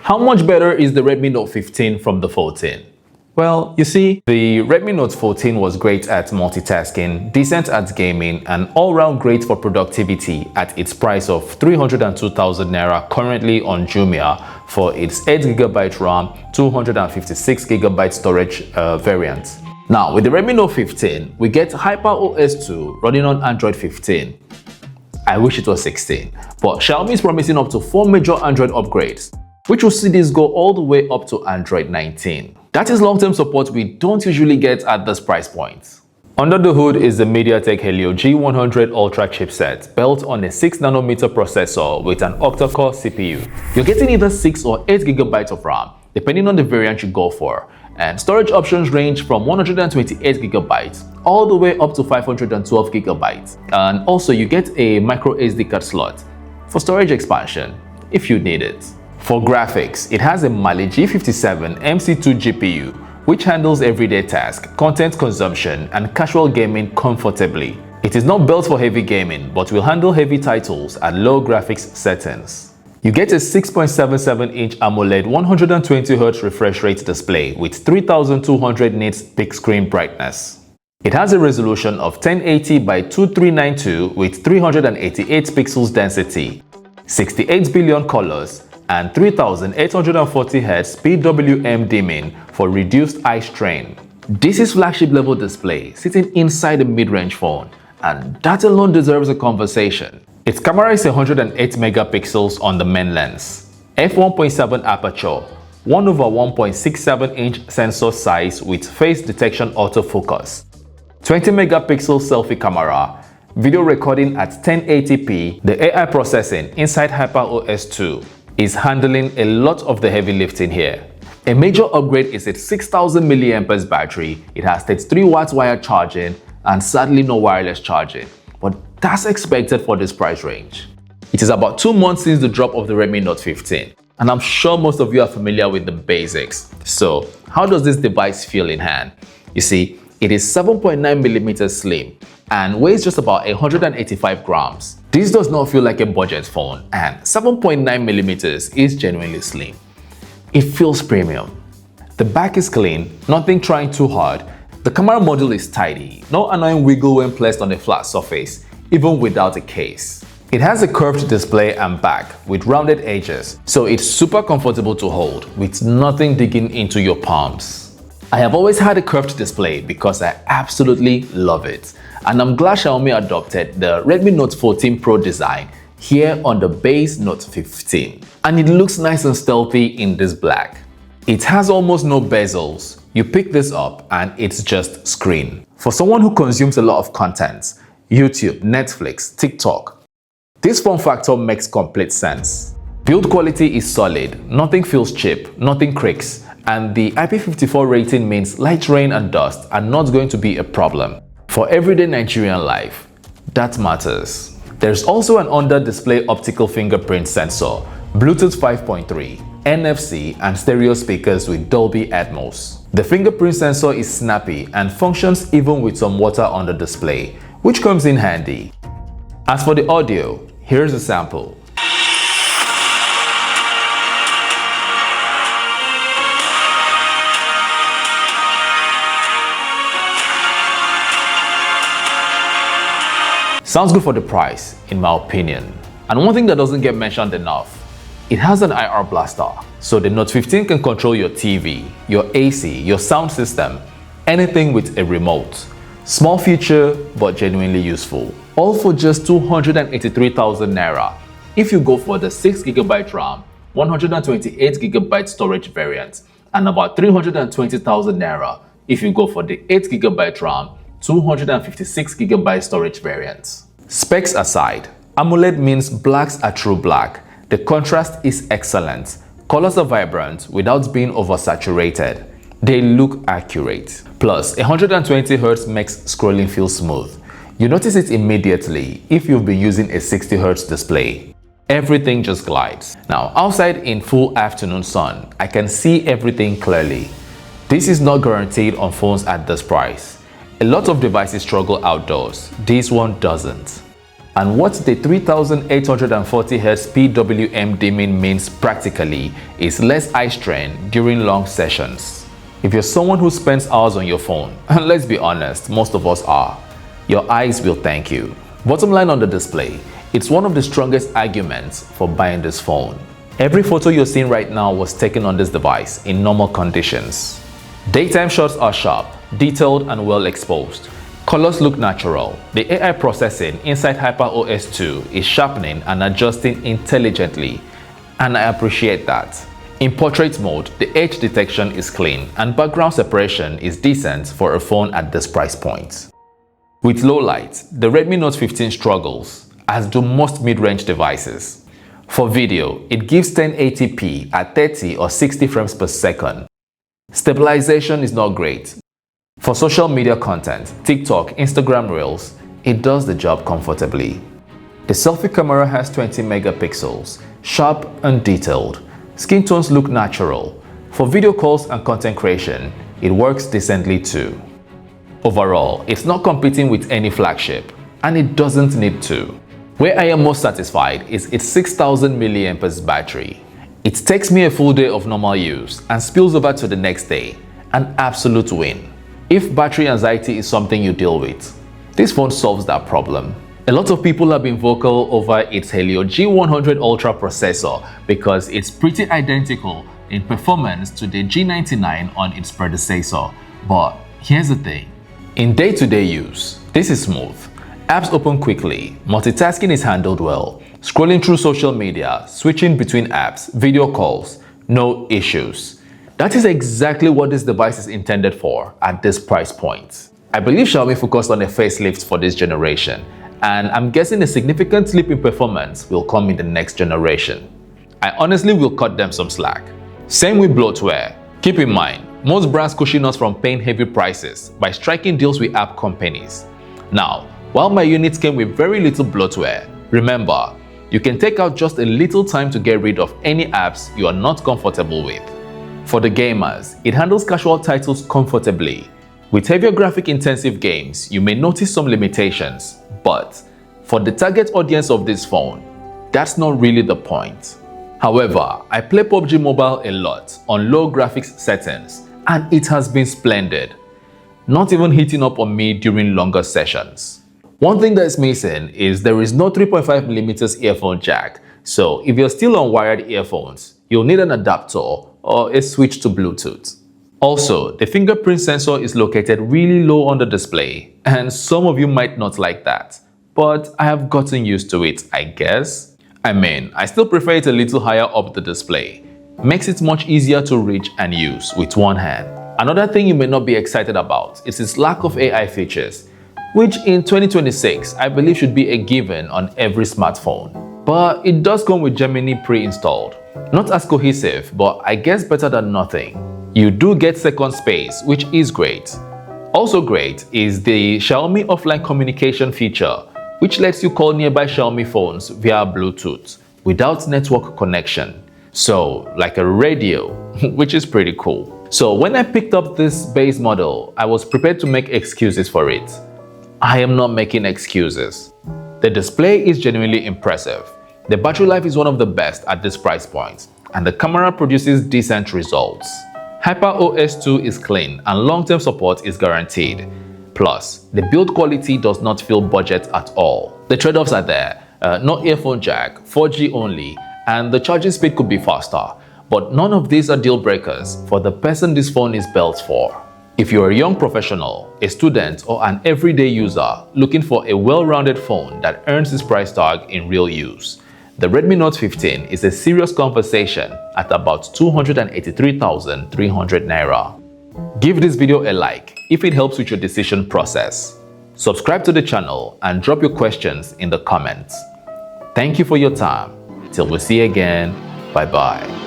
How much better is the Redmi Note 15 from the 14? Well, you see, the Redmi Note 14 was great at multitasking, decent at gaming, and all-round great for productivity at its price of 302,000 Naira currently on Jumia for its 8GB RAM, 256GB storage variant. Now, with the Redmi Note 15, we get HyperOS 2 running on Android 15. I wish it was 16, but Xiaomi is promising up to 4 major Android upgrades, which will see this go all the way up to Android 19. That is long-term support we don't usually get at this price point. Under the hood is the Mediatek Helio G100 Ultra chipset built on a 6nm processor with an octa-core CPU. You're getting either 6 or 8GB of RAM, depending on the variant you go for, and storage options range from 128GB all the way up to 512GB. And also you get a micro SD card slot for storage expansion if you need it. For graphics, it has a Mali G57 MC2 GPU, which handles everyday tasks, content consumption, and casual gaming comfortably. It is not built for heavy gaming, but will handle heavy titles at low graphics settings. You get a 6.77-inch AMOLED 120Hz refresh rate display with 3200 nits peak screen brightness. It has a resolution of 1080 by 2392 with 388 pixels density, 68 billion colors, and 3840 Hz PWM dimming for reduced eye strain. This is flagship level display sitting inside a mid-range phone, and that alone deserves a conversation. Its camera is 108 megapixels on the main lens, f1.7 aperture, 1/1.67-inch sensor size with face detection autofocus, 20 megapixel selfie camera, video recording at 1080p. The AI processing inside HyperOS 2 is handling a lot of the heavy lifting here. A major upgrade is its 6000 mAh battery. It has 33 watts wired charging and sadly no wireless charging, but that's expected for this price range. It is about 2 months since the drop of the Redmi Note 15, and I'm sure most of you are familiar with the basics. So how does this device feel in hand? You see, it is 7.9mm slim and weighs just about 185 grams. This does not feel like a budget phone, and 7.9mm is genuinely slim. It feels premium. The back is clean, nothing trying too hard. The camera module is tidy, no annoying wiggle when placed on a flat surface, even without a case. It has a curved display and back with rounded edges, so it's super comfortable to hold with nothing digging into your palms. I have always had a curved display because I absolutely love it, and I'm glad Xiaomi adopted the Redmi Note 14 Pro design here on the base Note 15. And it looks nice and stealthy in this black. It has almost no bezels. You pick this up and it's just screen. For someone who consumes a lot of content, YouTube, Netflix, TikTok, this form factor makes complete sense. Build quality is solid, nothing feels cheap, nothing creaks, and the IP54 rating means light rain and dust are not going to be a problem. For everyday Nigerian life, that matters. There's also an under-display optical fingerprint sensor, Bluetooth 5.3, NFC, and stereo speakers with Dolby Atmos. The fingerprint sensor is snappy and functions even with some water on the display, which comes in handy. As for the audio, here's a sample. Sounds good for the price, in my opinion. And one thing that doesn't get mentioned enough, it has an IR blaster, so the Note 15 can control your TV, your AC, your sound system, anything with a remote. Small feature, but genuinely useful. All for just 283,000 Naira if you go for the 6GB RAM, 128GB storage variant, and about 320,000 Naira if you go for the 8GB RAM, 256GB storage variants. Specs aside, AMOLED means blacks are true black. The contrast is excellent. Colors are vibrant without being oversaturated. They look accurate. Plus, 120Hz makes scrolling feel smooth. You notice it immediately if you've been using a 60Hz display. Everything just glides. Now, outside in full afternoon sun, I can see everything clearly. This is not guaranteed on phones at this price. A lot of devices struggle outdoors. This one doesn't. And what the 3840Hz PWM dimming means practically is less eye strain during long sessions. If you're someone who spends hours on your phone, and let's be honest, most of us are, your eyes will thank you. Bottom line on the display, it's one of the strongest arguments for buying this phone. Every photo you're seeing right now was taken on this device in normal conditions. Daytime shots are sharp, detailed and well exposed. Colors look natural. The AI processing inside HyperOS 2 is sharpening and adjusting intelligently, and I appreciate that. In portrait mode, the edge detection is clean and background separation is decent for a phone at this price point. With low light, the Redmi Note 15 struggles, as do most mid-range devices. For video, it gives 1080p at 30 or 60 frames per second. Stabilization is not great. For social media content, TikTok, Instagram Reels, it does the job comfortably. The selfie camera has 20 megapixels, sharp and detailed. Skin tones look natural. For video calls and content creation, it works decently too. Overall, it's not competing with any flagship, and it doesn't need to. Where I am most satisfied is its 6000 mAh battery. It takes me a full day of normal use and spills over to the next day, an absolute win. If battery anxiety is something you deal with, this phone solves that problem. A lot of people have been vocal over its Helio G100 Ultra processor because it's pretty identical in performance to the G99 on its predecessor. But here's the thing. In day-to-day use, this is smooth. Apps open quickly, multitasking is handled well, scrolling through social media, switching between apps, video calls, no issues. That is exactly what this device is intended for at this price point. I believe Xiaomi focused on a facelift for this generation, and I'm guessing a significant leap in performance will come in the next generation. I honestly will cut them some slack. Same with bloatware. Keep in mind, most brands cushion us from paying heavy prices by striking deals with app companies. Now, while my units came with very little bloatware, remember, you can take out just a little time to get rid of any apps you are not comfortable with. For the gamers, it handles casual titles comfortably. With heavier graphic-intensive games, you may notice some limitations, but for the target audience of this phone, that's not really the point. However, I play PUBG Mobile a lot on low graphics settings, and it has been splendid. Not even heating up on me during longer sessions. One thing that is missing is there is no 3.5mm earphone jack, so if you're still on wired earphones, you'll need an adapter or a switch to Bluetooth. Also, the fingerprint sensor is located really low on the display, and some of you might not like that, but I have gotten used to it, I guess. I mean, I still prefer it a little higher up the display. Makes it much easier to reach and use with one hand. Another thing you may not be excited about is its lack of AI features, which in 2026 I believe should be a given on every smartphone. But it does come with Gemini pre-installed. Not as cohesive, but I guess better than nothing. You do get second space, which is great. Also great is the Xiaomi offline communication feature, which lets you call nearby Xiaomi phones via Bluetooth without network connection. So, like a radio, which is pretty cool. So when I picked up this base model, I was prepared to make excuses for it. I am not making excuses. The display is genuinely impressive. The battery life is one of the best at this price point, and the camera produces decent results. HyperOS 2 is clean and long-term support is guaranteed. Plus, the build quality does not feel budget at all. The trade-offs are there, no earphone jack, 4G only, and the charging speed could be faster. But none of these are deal breakers for the person this phone is built for. If you're a young professional, a student, or an everyday user looking for a well-rounded phone that earns its price tag in real use, the Redmi Note 15 is a serious conversation at about 283,300 Naira. Give this video a like if it helps with your decision process. Subscribe to the channel and drop your questions in the comments. Thank you for your time. Till we see you again, bye bye.